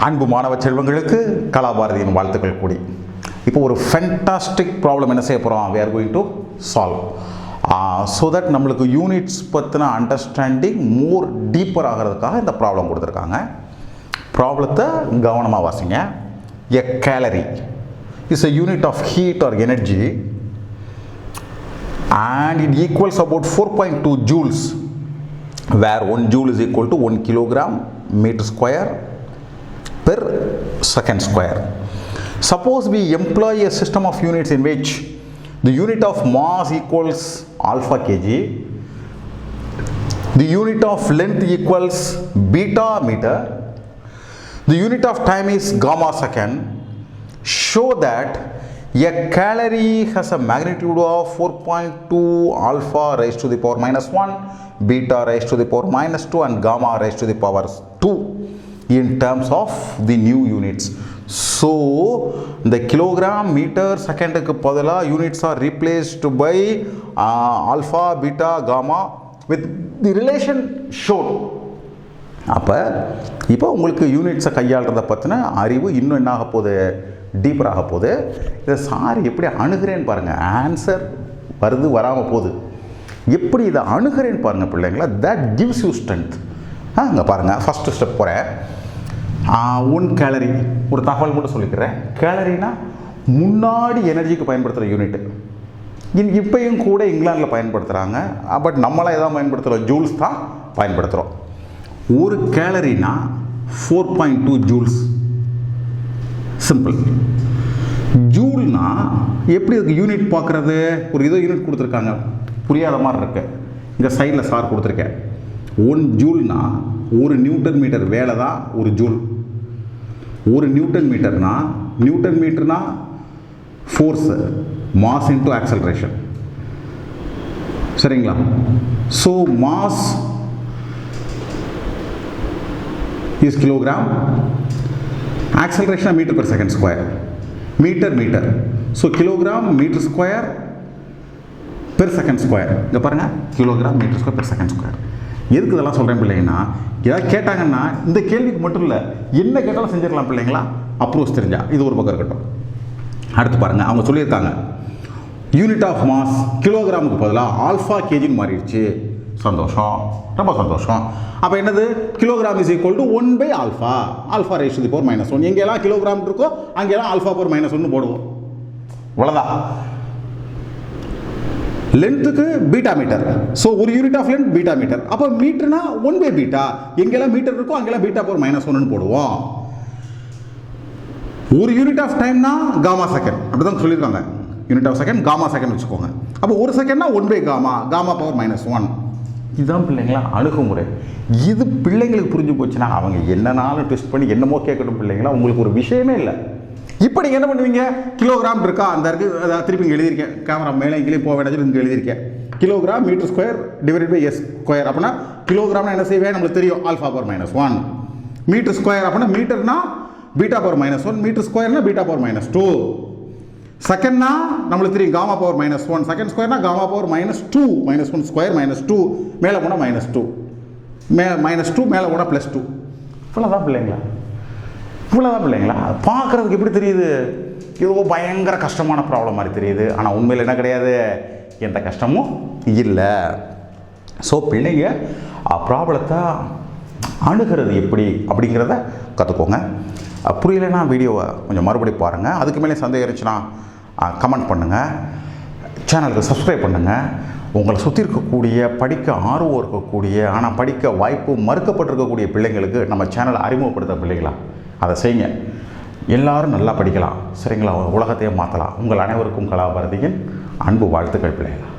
அன்பு மாணவ செல்வங்களுக்கு கலாபாரதியின் வாழ்த்துக்கள் கூடி. இப்போ ஒரு ஃபென்டாஸ்டிக் ப்ராப்ளம் என்ன செய்ய போகிறோம், we are going to solve so that நம்மளுக்கு யூனிட்ஸ் பற்றின அண்டர்ஸ்டாண்டிங் மோர் டீப்பர் ஆகிறதுக்காக இந்த ப்ராப்ளம் கொடுத்துருக்காங்க. ப்ராப்ளத்தை கவனமாக வாசிங்க. எ gallery is a unit of heat or energy and it equals about 4.2 joules, where 1 joule is equal to 1 kilogram meter square per second square. Suppose we employ a system of units in which the unit of mass equals alpha kg, the unit of length equals beta meter, the unit of time is gamma second. Show that a calorie has a magnitude of 4.2 alpha raised to the power minus 1, beta raised to the power minus 2 and gamma raised to the power 2 in terms of the new units. So the kilogram meter second க்கு பதிலா units are replaced by alpha, beta, gamma with the relation shown. இப்போ உங்களுக்கு யூனிட்ஸை கையாளுறதை பற்றின அறிவு இன்னும் என்ன ஆக போகுது, டீப்பர் ஆக போகுது. இதை சார் எப்படி அணுகிறேன்னு பாருங்கள். ஆன்சர் வருது வராமல் போகுது, எப்படி இதை அணுகிறேன்னு பாருங்கள் பிள்ளைங்களா. That gives you strength. இங்கே பாருங்கள், ஃபஸ்ட்டு ஸ்டெப் போகிறேன். 1 கேலரி, ஒரு தகவல் மட்டும் சொல்லிக்கிறேன். கேலரினா முன்னாடி எனர்ஜிக்கு பயன்படுத்துகிற யூனிட்டு. இப்பையும் கூட இங்கிலாந்தில் பயன்படுத்துகிறாங்க, பட் நம்மளாம் எதாவது பயன்படுத்துகிறோம், ஜூல்ஸ் தான் பயன்படுத்துகிறோம். ஒரு கேலரினா 4.2 ஜூல்ஸ். சிம்பிள். ஜூல்னா எப்படி இதுக்கு யூனிட் பார்க்குறது, ஒரு இதோ யூனிட் கொடுத்துருக்காங்க, புரியாத மாதிரி இருக்கு. இங்கே சைடில் சார் கொடுத்துருக்கேன். 1 ஜூல்னா 1 நியூட்டன் மீட்டர் வேலை தான் ஒரு ஜூல். 1 நியூட்டன் மீட்டர்னா ஃபோர்ஸு, மாஸ் இன்டு ஆக்சலரேஷன். சரிங்களா? So mass is kilogram, acceleration meter per second square, meter. So kilogram meter square per second square. இங்கே பாருங்கள், kilogram metre square per second square. எதுக்கு இதெல்லாம் சொல்கிறேன் பிள்ளைங்கன்னா, ஏதாவது கேட்டாங்கன்னா இந்த கேள்விக்கு மட்டும் இல்லை, என்ன கேட்டாலும் செஞ்சிடலாம் பிள்ளைங்களா, அப்ரோச் தெரிஞ்சா. இது ஒரு பக்கம் இருக்கட்டும். அடுத்து பாருங்கள், அவங்க சொல்லியிருக்காங்க யூனிட் ஆஃப் மாஸ் கிலோகிராமுக்கு பதிலாக ஆல்ஃபா கேஜின்னு மாறிடுச்சு. சந்தோஷம், ரொம்ப சந்தோஷம். அப்போ என்னது, kilogram is equal to 1 by alpha, alpha raise to the power minus 1. எங்கெல்லாம் கிலோகிராம் இருக்கோ அங்கெல்லாம் ஆல்ஃபா பவர் மைனஸ் 1 போடுவோம். அவ்வளோதான். லென்த்துக்கு பீட்டா மீட்டர். ஸோ ஒரு unit of length beta metre. அப்போ மீட்டர்னா 1 பை பீட்டா, எங்கெல்லாம் மீட்டர் இருக்கோ அங்கெல்லாம் பீட்டா பவர் மைனஸ் 1 போடுவோம். ஒரு யூனிட் ஆஃப் டைம்னா காமா செகண்ட், அப்படி தான் சொல்லியிருக்காங்க. Unit of second gamma second வச்சுக்கோங்க. அப்போ ஒரு செகண்ட்னா 1 பை காமா பவர் மைனஸ் 1. இதுதான் பிள்ளைங்களா அணுகுமுறை. இது பிள்ளைங்களுக்கு புரிஞ்சு போச்சுன்னா அவங்க என்னன்னாலும் டெஸ்ட் பண்ணி என்னமோ கேட்கட்டும் பிள்ளைங்களா, உங்களுக்கு ஒரு விஷயமே இல்லை. இப்போ நீங்கள் என்ன பண்ணுவீங்க, கிலோகிராம் இருக்கா அந்த இருக்குது, திருப்பி இங்கே எழுதியிருக்கேன், கேமரா மேலே இங்கேயும் போக வேண்டாம், இங்கே எழுதியிருக்கேன். Kilogram metre square divided by S square. அப்படின்னா கிலோகிராம்னா என்ன செய்வேன், நம்மளுக்கு தெரியும், alpha power minus 1. Metre square அப்படின்னா மீட்டர்னா பீட்டா பவர் மைனஸ் 1, மீட்டர் ஸ்கொயர்னா பீட்டா பவர் மைனஸ் 2. செகண்ட்னா நம்மளுக்கு தெரியும், காமா பவர் மைனஸ் 1. செகண்ட் ஸ்கொயர்னா gamma power minus 2, minus 1 square minus 2, மேலே போனால் மைனஸ் 2, மைனஸ் 2 மேலே போனால் ப்ளஸ் 2. இவ்வளோதான் பிள்ளைங்களா. பார்க்குறதுக்கு எப்படி தெரியுது, ஏதோ பயங்கர கஷ்டமான ப்ராப்ளம் மாதிரி தெரியுது. ஆனால் உண்மையில் என்ன கிடையாது, எந்த கஷ்டமும் இல்லை. ஸோ பிள்ளைங்க ப்ராப்ளத்தை அணுகிறது எப்படி அப்படிங்கிறத கற்றுக்கோங்க. புரியலைன்னா வீடியோவை கொஞ்சம் மறுபடி பாருங்கள். அதுக்கு மேலே சந்தேகம் இருந்துச்சுன்னா கமெண்ட் பண்ணுங்கள், சேனலுக்கு சப்ஸ்கிரைப் பண்ணுங்கள். உங்களை சுற்றி இருக்கக்கூடிய படிக்க ஆர்வம் இருக்கக்கூடிய ஆனால் படிக்க வாய்ப்பு மறுக்கப்பட்டிருக்கக்கூடிய பிள்ளைங்களுக்கு நம்ம சேனலை அறிமுகப்படுத்த பிள்ளைங்களா அதை செய்யுங்க. எல்லாரும் நல்லா படிக்கலாம், சரிங்களா, உலகத்தையே மாற்றலாம். உங்கள் அனைவருக்கும் கலாபாரதியின் அன்பு வாழ்த்துக்கள் பிள்ளைங்களா.